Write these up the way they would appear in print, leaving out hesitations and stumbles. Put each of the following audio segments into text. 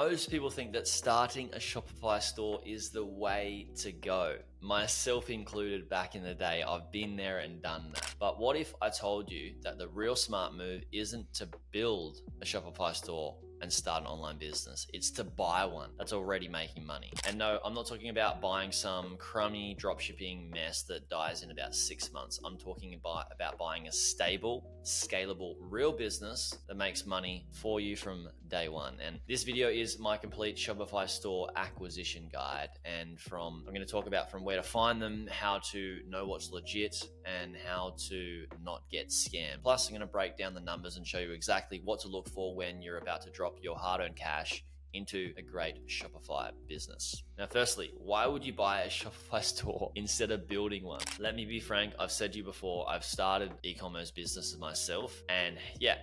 Most people think that starting a Shopify store is the way to go. Myself included back in the day, I've been there and done that. But what if I told you that the real smart move isn't to build a Shopify store and start an online business? It's to buy one that's already making money. And no, I'm not talking about buying some crummy dropshipping mess that dies in about 6 months. I'm talking about buying a stable, scalable, real business that makes money for you from day one. And this video is my complete Shopify Store Acquisition guide. And I'm going to talk about from where to find them, how to know what's legit, and how to not get scammed. Plus, I'm going to break down the numbers and show you exactly what to look for when you're about to drop your hard-earned cash into a great Shopify business. Now, firstly, why would you buy a Shopify store instead of building one? Let me be frank, I've said to you before, I've started e-commerce businesses myself, and yeah,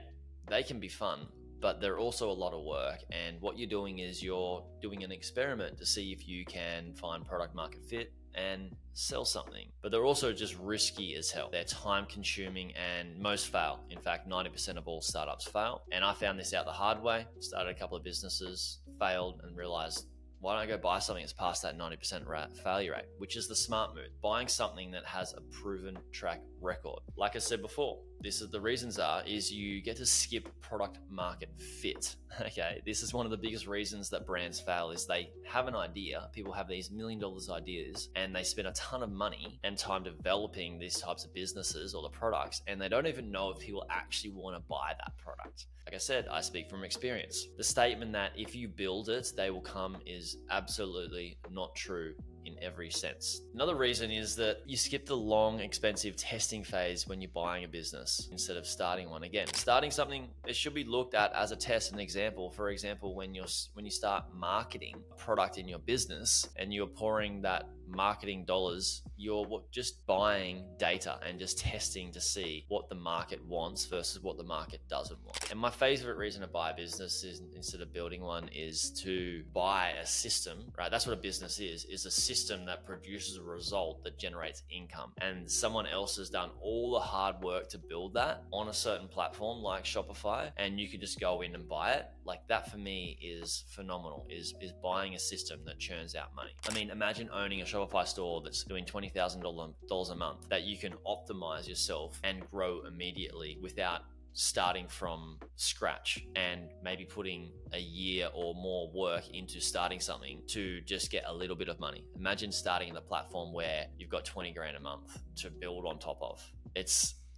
they can be fun, but they're also a lot of work. And what you're doing is you're doing an experiment to see if you can find product market fit and sell something. But they're also just risky as hell. They're time consuming and most fail. In fact, 90% of all startups fail. And I found this out the hard way. Started a couple of businesses, failed, and realized, why don't I go buy something that's past that 90% failure rate, which is the smart move. Buying something that has a proven track record. Like I said before, the reasons is you get to skip product market fit. Okay, this is one of the biggest reasons that brands fail is they have an idea. People have these $1 million ideas and they spend a ton of money and time developing these types of businesses or the products, and they don't even know if people actually want to buy that product. Like I said, I speak from experience. The statement that if you build it, they will come is absolutely not true in every sense. Another reason is that you skip the long, expensive testing phase when you're buying a business instead of starting one. Again, starting something, it should be looked at as a test and example. For example, when you start marketing a product in your business and you're pouring that marketing dollars, you're just buying data and just testing to see what the market wants versus what the market doesn't want. And my favorite reason to buy a business is, instead of building one, is to buy a system, right? That's what a business is a system that produces a result that generates income. And someone else has done all the hard work to build that on a certain platform like Shopify, and you can just go in and buy it. Like that for me is phenomenal, is buying a system that churns out money. I mean, imagine owning a Shopify store that's doing $20,000 a month that you can optimize yourself and grow immediately without starting from scratch and maybe putting a year or more work into starting something to just get a little bit of money. Imagine starting in the platform where you've got 20 grand a month to build on top of.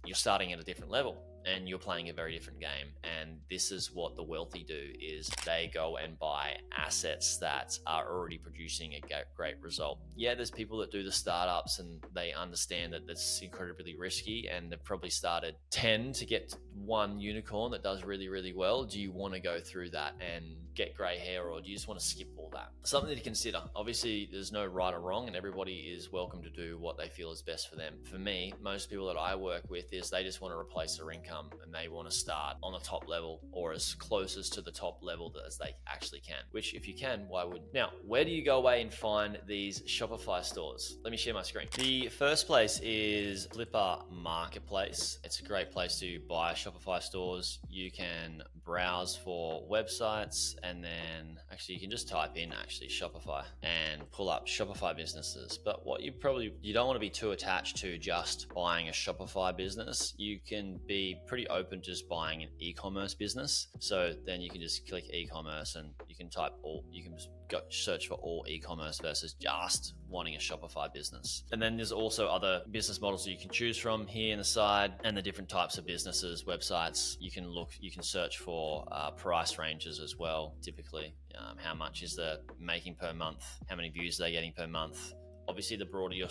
You're starting at a different level and you're playing a very different game. And this is what the wealthy do, is they go and buy assets that are already producing a great result. Yeah, there's people that do the startups and they understand that that's incredibly risky, and they've probably started 10 to get one unicorn that does really, really well. Do you want to go through that and get gray hair, or do you just want to skip all that? Something to consider. Obviously, there's no right or wrong, and everybody is welcome to do what they feel is best for them. For me, most people that I work with is they just want to replace their income and they want to start on the top level or as closest to the top level as they actually can, which if you can, why wouldn't? Now, where do you go away and find these Shopify stores? Let me share my screen. The first place is Flipper Marketplace. It's a great place to buy Shopify stores. You can browse for websites, and then actually you can just type in Shopify and pull up Shopify businesses. But what you don't want to be too attached to just buying a Shopify business. You can be pretty open to just buying an e-commerce business. So then you can just click e-commerce and you can just go search for all e-commerce versus just wanting a Shopify business. And then there's also other business models that you can choose from here in the side, and the different types of businesses, websites. You can search for price ranges as well. Typically, how much is the making per month? How many views are they getting per month? Obviously, the broader your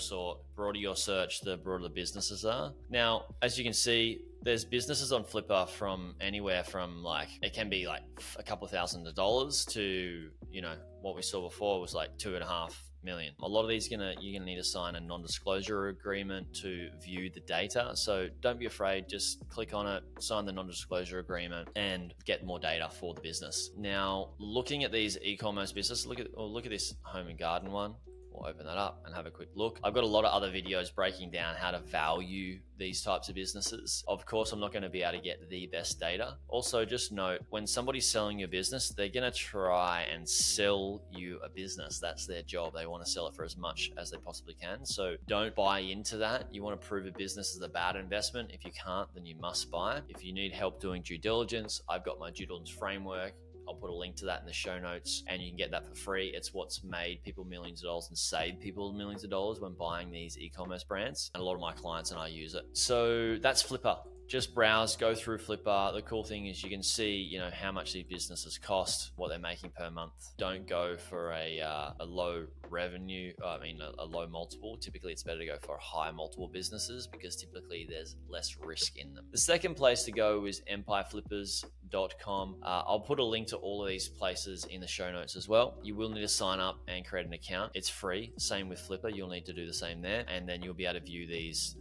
search, the broader the businesses are. Now, as you can see, there's businesses on Flipper from anywhere from it can be like a couple of $1,000s to, what we saw before was like 2.5 million. A lot of these you're gonna need to sign a non-disclosure agreement to view the data. So don't be afraid, just click on it, sign the non-disclosure agreement, and get more data for the business. Now, looking at these e-commerce businesses, look at this home and garden one. We'll open that up and have a quick look. I've got a lot of other videos breaking down how to value these types of businesses. Of course, I'm not going to be able to get the best data. Also, just note, when somebody's selling your business, they're going to try and sell you a business. That's their job. They want to sell it for as much as they possibly can. So don't buy into that. You want to prove a business is a bad investment. If you can't, then you must buy. If you need help doing due diligence, I've got my due diligence framework. I'll put a link to that in the show notes, and you can get that for free. It's what's made people millions of dollars and saved people millions of dollars when buying these e-commerce brands. And a lot of my clients and I use it. So that's Flippa. Just browse, go through Flippa. The cool thing is you can see, how much these businesses cost, what they're making per month. Don't go for a low revenue, a low multiple. Typically, it's better to go for high multiple businesses because typically there's less risk in them. The second place to go is empireflippers.com. I'll put a link to all of these places in the show notes as well. You will need to sign up and create an account. It's free. Same with Flippa. You'll need to do the same there, and then you'll be able to view these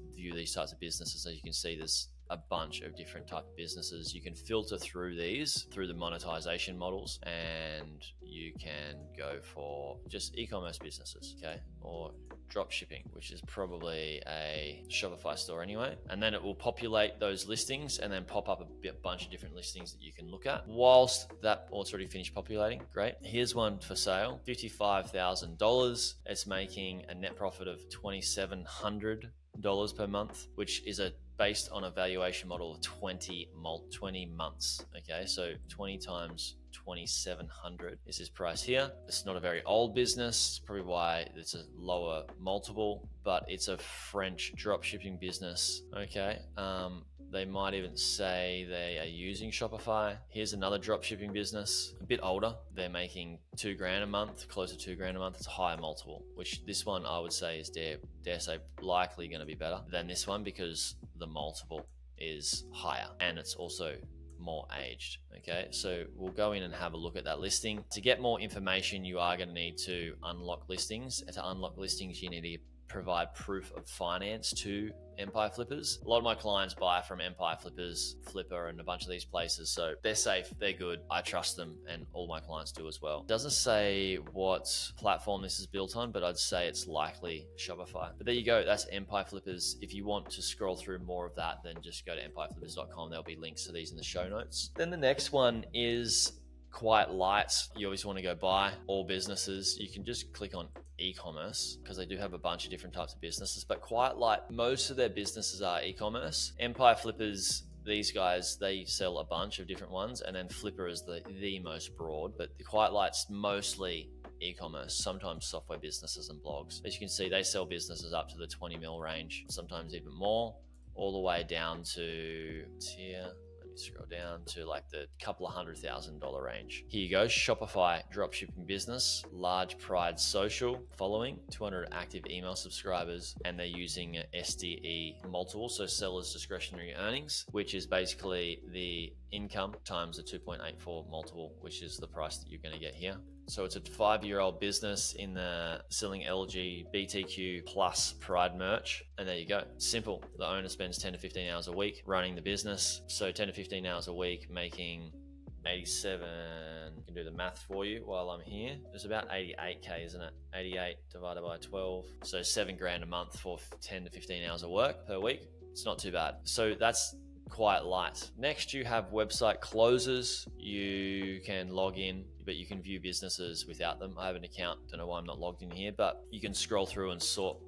types of businesses. As you can see, there's a bunch of different type of businesses. You can filter through these through the monetization models, and you can go for just e-commerce businesses, okay, or drop shipping, which is probably a Shopify store anyway. And then it will populate those listings and then pop up a bunch of different listings that you can look at. Whilst that, it's already finished populating, great. Here's one for sale, $55,000. It's making a net profit of $2,700 per month, which is based on a valuation model of 20 months. Okay, so 20 times 2,700 is his price here. It's not a very old business, probably why it's a lower multiple, but it's a French dropshipping business. Okay, they might even say they are using Shopify. Here's another dropshipping business, a bit older. They're making $2,000 a month, close to $2,000 a month. It's a higher multiple, which this one I would say is dare say likely going to be better than this one because the multiple is higher and it's also more aged. Okay, so we'll go in and have a look at that listing. To get more information, you are going to need to unlock listings. And to unlock listings, you need to provide proof of finance to Empire Flippers. A lot of my clients buy from Empire Flippers, Flipper, and a bunch of these places. So they're safe, they're good. I trust them, and all my clients do as well. It doesn't say what platform this is built on, but I'd say it's likely Shopify. But there you go, that's Empire Flippers. If you want to scroll through more of that, then just go to empireflippers.com. There'll be links to these in the show notes. Then the next one is Quite Light. You always want to go buy all businesses. You can just click on e-commerce because they do have a bunch of different types of businesses, but Quite Light, most of their businesses are e-commerce. Empire Flippers, these guys, they sell a bunch of different ones, and then Flipper is the most broad, but the Quite Light's mostly e-commerce, sometimes software businesses and blogs. As you can see, they sell businesses up to the 20 mil range, sometimes even more, all the way down to here. Scroll down to like the couple of $100,000 range. Here you go, Shopify dropshipping business, large Pride social following, 200 active email subscribers, and they're using SDE multiple, so sellers discretionary earnings, which is basically the income times the 2.84 multiple, which is the price that you're going to get here. So it's a 5-year-old business in the selling LGBTQ plus Pride merch. And there you go. Simple. The owner spends 10 to 15 hours a week running the business. So 10 to 15 hours a week making 87. I can do the math for you while I'm here. It's about 88K, isn't it? 88 divided by 12. So $7,000 a month for 10 to 15 hours of work per week. It's not too bad. So that's Quite Light. Next, you have website closers. You can log in, but you can view businesses without them. I have an account. Don't know why I'm not logged in here, but you can scroll through and sort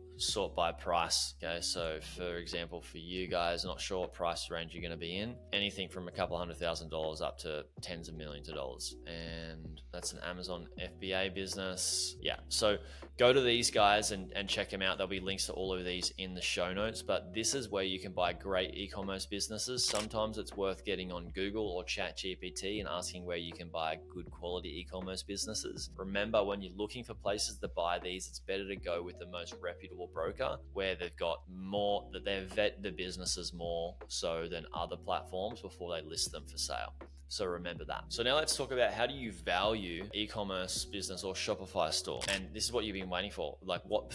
by price. Okay, so for example, for you guys, not sure what price range you're going to be in, anything from a couple $100,000 up to tens of millions of dollars. And that's an Amazon FBA business. Yeah, so go to these guys and check them out. There'll be links to all of these in the show notes, but this is where you can buy great e-commerce businesses. Sometimes it's worth getting on Google or ChatGPT and asking where you can buy good quality e-commerce businesses. Remember, when you're looking for places to buy these, it's better to go with the most reputable broker, where they've got more, that they vet the businesses more so than other platforms before they list them for sale. So remember that. So now let's talk about how do you value e-commerce business or Shopify store? And this is what you've been waiting for. Like what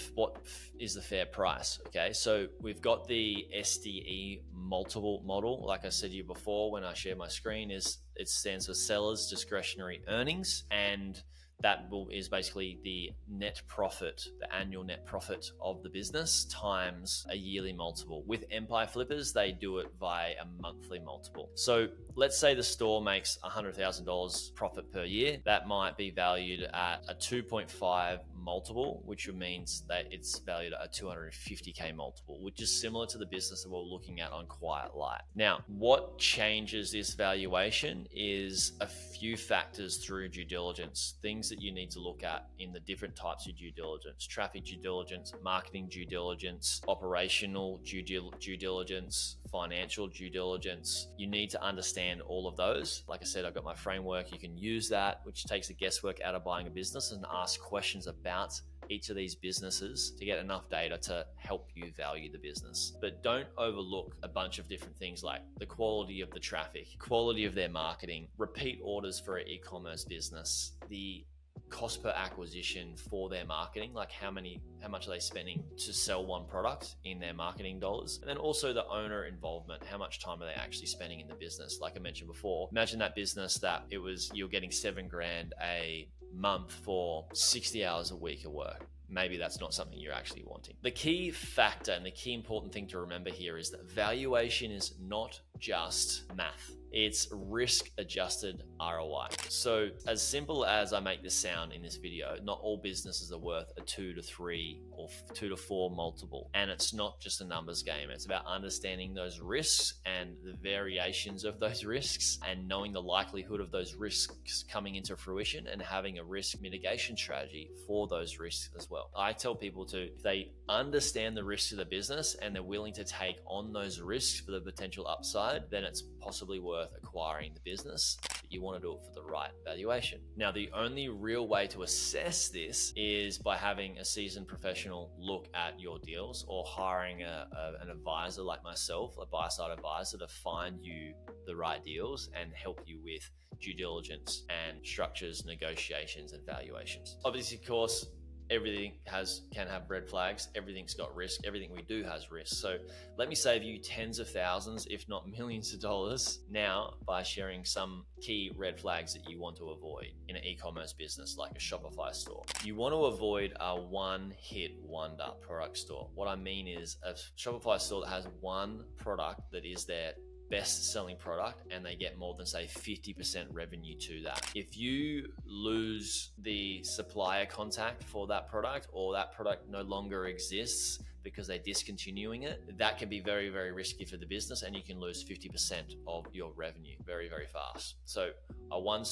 is the fair price? Okay, so we've got the SDE multiple model. Like I said to you before when I shared my screen, is it stands for sellers discretionary earnings, and is basically the net profit, the annual net profit of the business times a yearly multiple. With Empire Flippers, they do it via a monthly multiple. So let's say the store makes $100,000 profit per year. That might be valued at a 2.5 multiple, which means that it's valued at a 250K multiple, which is similar to the business that we're looking at on Quiet Light. Now, what changes this valuation is a few factors through due diligence, things that you need to look at in the different types of due diligence: traffic due diligence, marketing due diligence, operational due diligence, financial due diligence. You need to understand all of those. Like I said, I've got my framework. You can use that, which takes the guesswork out of buying a business, and ask questions about each of these businesses to get enough data to help you value the business. But don't overlook a bunch of different things like the quality of the traffic, quality of their marketing, repeat orders for an e-commerce business, the cost per acquisition for their marketing, like how much are they spending to sell one product in their marketing dollars, and then also the owner involvement, how much time are they actually spending in the business. Like I mentioned before, imagine that business that you're getting $7,000 a month for 60 hours a week of work. Maybe that's not something you're actually wanting. The key factor and the key important thing to remember here is that valuation is not just math. It's risk-adjusted ROI. So as simple as I make this sound in this video, not all businesses are worth a 2 to 3 or 2 to 4 multiple. And it's not just a numbers game. It's about understanding those risks and the variations of those risks, and knowing the likelihood of those risks coming into fruition, and having a risk mitigation strategy for those risks as well. I tell people if they understand the risks of the business and they're willing to take on those risks for the potential upside, then it's possibly worth acquiring the business, but you want to do it for the right valuation. Now, the only real way to assess this is by having a seasoned professional look at your deals, or hiring an advisor like myself, a buy-side advisor, to find you the right deals and help you with due diligence and structures, negotiations, and valuations. Obviously, of course, everything can have red flags. Everything's got risk. Everything we do has risk. So let me save you tens of thousands, if not millions of dollars now, by sharing some key red flags that you want to avoid in an e-commerce business like a Shopify store. You want to avoid a one-hit wonder product store. What I mean is a Shopify store that has one product that is their best selling product, and they get more than, say, 50% revenue to that. If you lose the supplier contact for that product, or that product no longer exists because they're discontinuing it, that can be very, very risky for the business, and you can lose 50% of your revenue very, very fast. So a one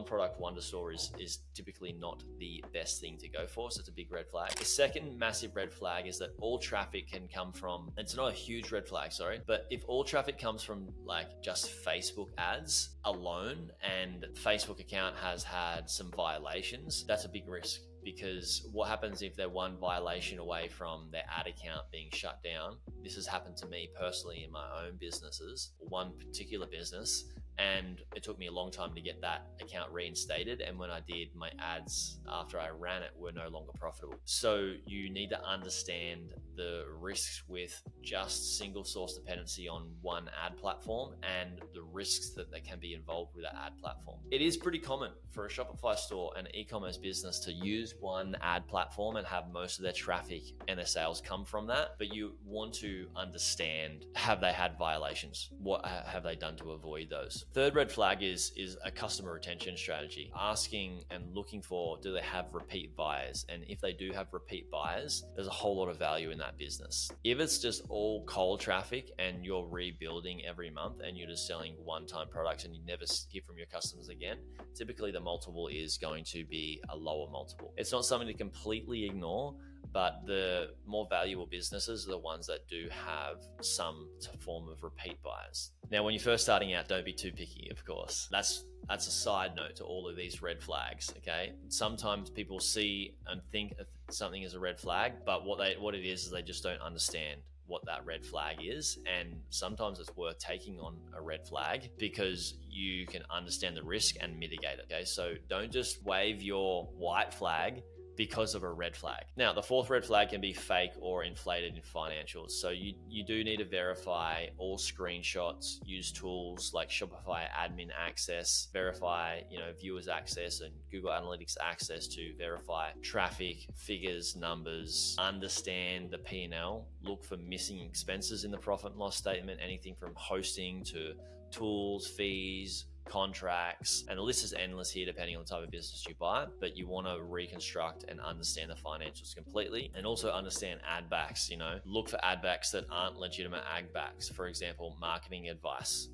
product wonder store is typically not the best thing to go for. So it's a big red flag. The second massive red flag is that all traffic can come from, it's not a huge red flag, sorry, but if all traffic comes from like just Facebook ads alone, and Facebook account has had some violations, that's a big risk. Because what happens if they're one violation away from their ad account being shut down? This has happened to me personally in my own businesses, one particular business, and it took me a long time to get that account reinstated. And when I did, my ads after I ran it were no longer profitable. So you need to understand the risks with just single source dependency on one ad platform, and the risks that can be involved with that ad platform. It is pretty common for a Shopify store and e-commerce business to use one ad platform and have most of their traffic and their sales come from that. But you want to understand, have they had violations? What have they done to avoid those? Third red flag is a customer retention strategy. Asking and looking for, do they have repeat buyers? And if they do have repeat buyers, there's a whole lot of value in that business. If it's just all cold traffic and you're rebuilding every month and you're just selling one-time products and you never hear from your customers again, typically the multiple is going to be a lower multiple. It's not something to completely ignore, but the more valuable businesses are the ones that do have some form of repeat buyers. Now, when you're first starting out, don't be too picky, of course. That's a side note to all of these red flags, okay? Sometimes people see and think something is a red flag, but what it is they just don't understand what that red flag is. And sometimes it's worth taking on a red flag because you can understand the risk and mitigate it, okay? So don't just wave your white flag because of a red flag. Now, the fourth red flag can be fake or inflated in financials. So you do need to verify all screenshots, use tools like Shopify admin access, verify, viewers access and Google Analytics access to verify traffic, figures, numbers, understand the P&L, look for missing expenses in the profit and loss statement, anything from hosting to tools, fees, contracts, and the list is endless here depending on the type of business you buy, but you want to reconstruct and understand the financials completely, and also understand ad backs. Look for ad backs that aren't legitimate ad backs. For example, marketing advice.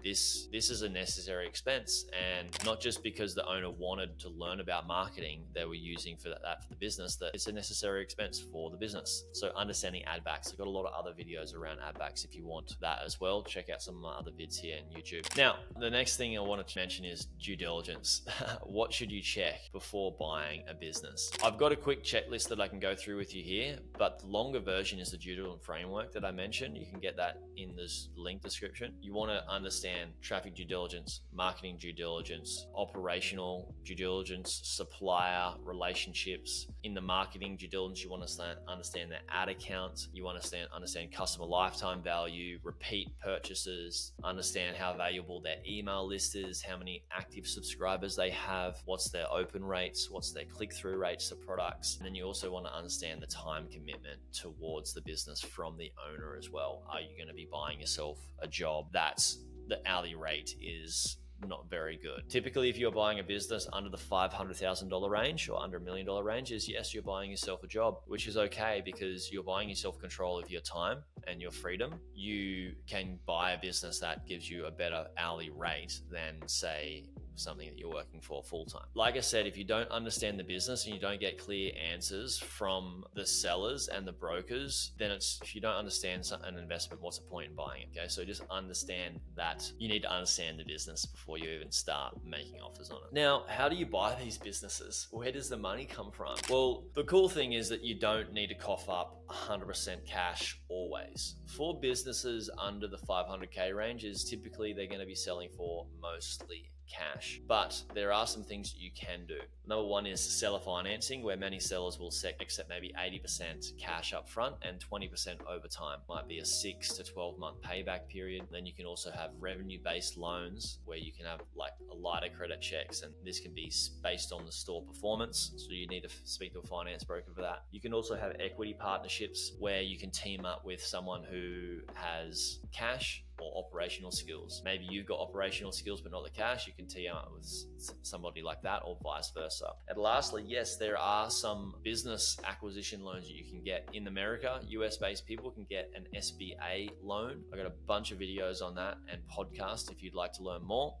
This is a necessary expense, and not just because the owner wanted to learn about marketing they were using for the business, that it's a necessary expense for the business. So understanding ad backs, I've got a lot of other videos around ad backs if you want that as well. Check out some of my other vids here on YouTube. Now, the next thing I wanted to mention is due diligence. What should you check before buying a business? I've got a quick checklist that I can go through with you here, but the longer version is the due diligence framework that I mentioned. You can get that in this link description. You want to understand traffic due diligence, marketing due diligence, operational due diligence, supplier relationships. In the marketing due diligence, you want to understand the ad account. You want to understand customer lifetime value, repeat purchases, understand how valuable their email list is, how many active subscribers they have, what's their open rates, what's their click-through rates to products. And then you also want to understand the time commitment towards the business from the owner as well. Are you going to be buying yourself a job that's the hourly rate is not very good? Typically, if you're buying a business under the $500,000 range or under $1 million range, yes, you're buying yourself a job, which is okay because you're buying yourself control of your time and your freedom. You can buy a business that gives you a better hourly rate than, say, something that you're working for full-time. Like I said, if you don't understand the business and you don't get clear answers from the sellers and the brokers, then if you don't understand an investment, what's the point in buying it? Okay, so just understand that you need to understand the business before you even start making offers on it. Now, how do you buy these businesses? Where does the money come from? Well, the cool thing is that you don't need to cough up 100% cash always. For businesses under the 500K range, typically they're going to be selling for mostly cash, but there are some things that you can do. Number one is seller financing, where many sellers will accept maybe 80% cash up front and 20% over time. Might be a 6 to 12 month payback period. Then you can also have revenue-based loans where you can have like a lighter credit checks, and this can be based on the store performance. So you need to speak to a finance broker for that. You can also have equity partnerships where you can team up with someone who has cash or operational skills. Maybe you've got operational skills but not the cash. You can team up with somebody like that, or vice versa. And lastly, yes, there are some business acquisition loans that you can get in America. US-based people can get an SBA loan. I've got a bunch of videos on that and podcasts if you'd like to learn more.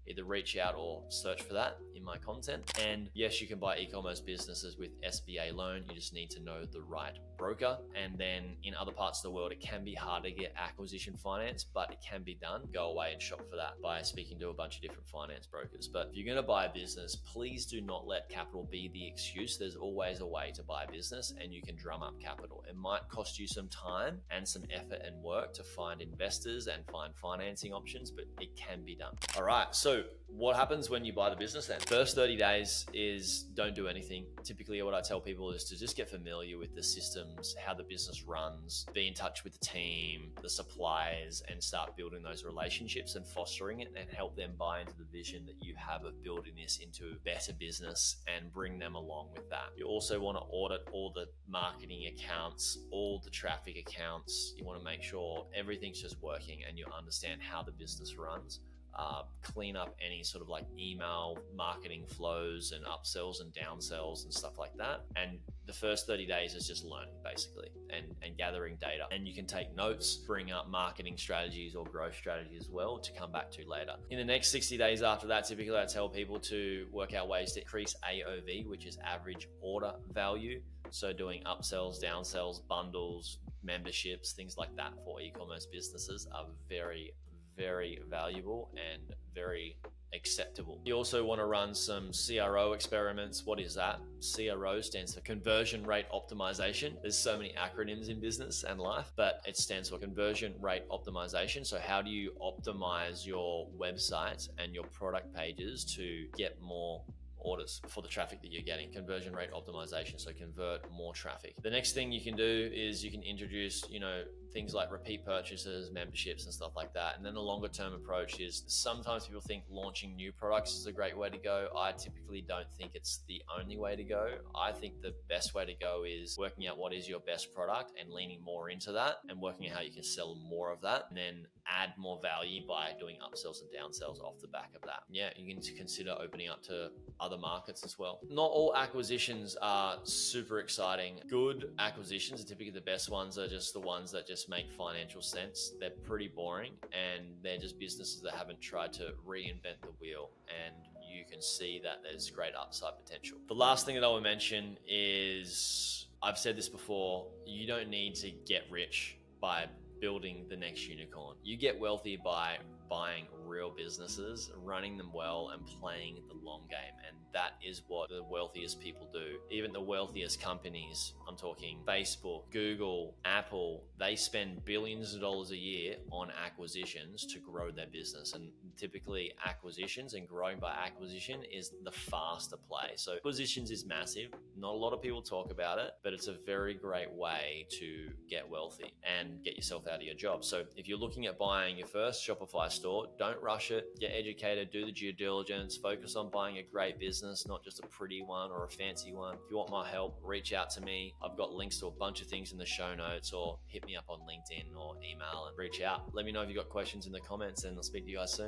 Either reach out or search for that in my content. And yes, you can buy e-commerce businesses with SBA loan. You just need to know the right broker. And then in other parts of the world, it can be hard to get acquisition finance, but it can be done. Go away and shop for that by speaking to a bunch of different finance brokers. But if you're going to buy a business, please do not let capital be the excuse. There's always a way to buy a business, and you can drum up capital. It might cost you some time and some effort and work to find investors and find financing options, but it can be done. All right, so what happens when you buy the business then? First 30 days is don't do anything. Typically what I tell people is to just get familiar with the systems, how the business runs, be in touch with the team, the suppliers, and start building those relationships and fostering it, and help them buy into the vision that you have of building this into a better business and bring them along with that. You also want to audit all the marketing accounts, all the traffic accounts. You want to make sure everything's just working and you understand how the business runs. Clean up any sort of like email marketing flows and upsells and downsells and stuff like that. And the first 30 days is just learning basically and gathering data. And you can take notes, bring up marketing strategies or growth strategies as well to come back to later. In the next 60 days after that, typically I tell people to work out ways to increase AOV, which is average order value. So doing upsells, downsells, bundles, memberships, things like that for e-commerce businesses are very valuable and very acceptable. You also want to run some CRO experiments. What is that? CRO stands for conversion rate optimization. There's so many acronyms in business and life, but it stands for conversion rate optimization. So how do you optimize your website and your product pages to get more orders for the traffic that you're getting. Conversion rate optimization, so convert more traffic. The next thing you can do is you can introduce, things like repeat purchases, memberships, and stuff like that. And then the longer term approach is sometimes people think launching new products is a great way to go. I typically don't think it's the only way to go. I think the best way to go is working out what is your best product and leaning more into that and working out how you can sell more of that and then add more value by doing upsells and downsells off the back of that. Yeah, you can consider opening up to other markets as well. Not all acquisitions are super exciting. Good acquisitions are typically the best ones, are just the ones that just make financial sense. They're pretty boring and they're just businesses that haven't tried to reinvent the wheel, and you can see that there's great upside potential. The last thing that I will mention is, I've said this before, you don't need to get rich by building the next unicorn. You get wealthy by buying real businesses, running them well, and playing the long game. And that is what the wealthiest people do. Even the wealthiest companies, I'm talking Facebook, Google, Apple, they spend billions of dollars a year on acquisitions to grow their business. And typically acquisitions and growing by acquisition is the faster play. So acquisitions is massive. Not a lot of people talk about it, but it's a very great way to get wealthy and get yourself out of your job. So if you're looking at buying your first Shopify store, don't rush it. Get educated, do the due diligence, focus on buying a great business, not just a pretty one or a fancy one. If you want my help, reach out to me. I've got links to a bunch of things in the show notes, or hit me up on LinkedIn or email and reach out. Let me know if you've got questions in the comments, and I'll speak to you guys soon.